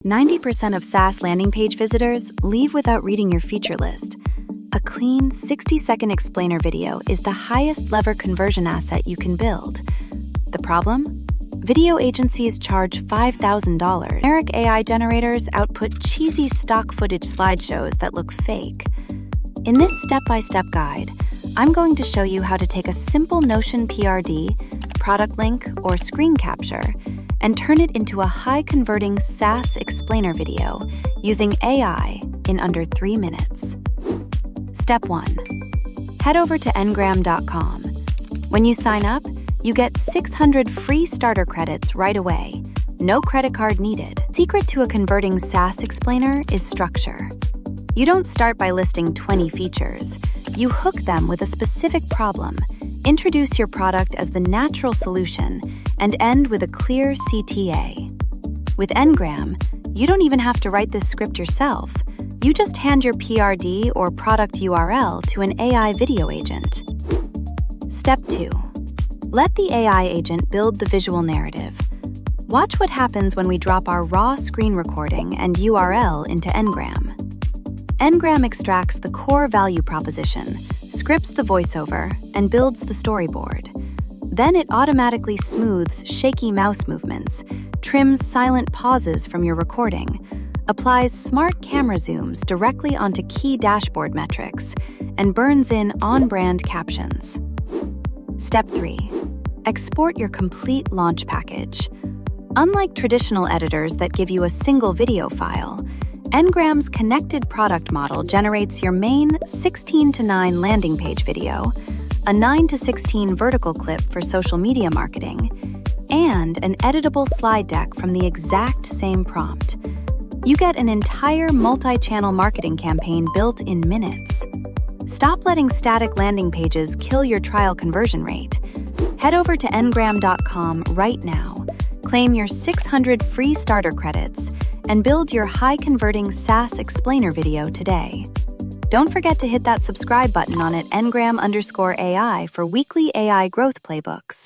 90% of SaaS landing page visitors leave without reading your feature list. A clean 60-second explainer video is the highest lever conversion asset you can build. The problem? Video agencies charge $5,000. Generic AI generators output cheesy stock footage slideshows that look fake. In this step-by-step guide, I'm going to show you how to take a simple Notion PRD, product link, or screen capture and turn it into a high-converting SaaS explainer video using AI in under 3 minutes. Step 1. Head over to ngram.com. When you sign up, you get 600 free starter credits right away. No credit card needed. Secret to a converting SaaS explainer is structure. You don't start by listing 20 features. You hook them with a specific problem, introduce your product as the natural solution, and end with a clear CTA. With Ngram, you don't even have to write this script yourself. You just hand your PRD or product URL to an AI video agent. Step 2. Let the AI agent build the visual narrative. Watch what happens when we drop our raw screen recording and URL into Ngram. Ngram extracts the core value proposition, scripts the voiceover, and builds the storyboard. Then it automatically smooths shaky mouse movements, trims silent pauses from your recording, applies smart camera zooms directly onto key dashboard metrics, and burns in on-brand captions. Step 3. Export your complete launch package. Unlike traditional editors that give you a single video file, Ngram's connected product model generates your main 16:9 landing page video, a 9:16 vertical clip for social media marketing, and an editable slide deck from the exact same prompt. You get an entire multi-channel marketing campaign built in minutes. Stop letting static landing pages kill your trial conversion rate. Head over to ngram.com right now, claim your 600 free starter credits, and build your high-converting SaaS explainer video today. Don't forget to hit that subscribe button on @ngram_AI for weekly AI growth playbooks.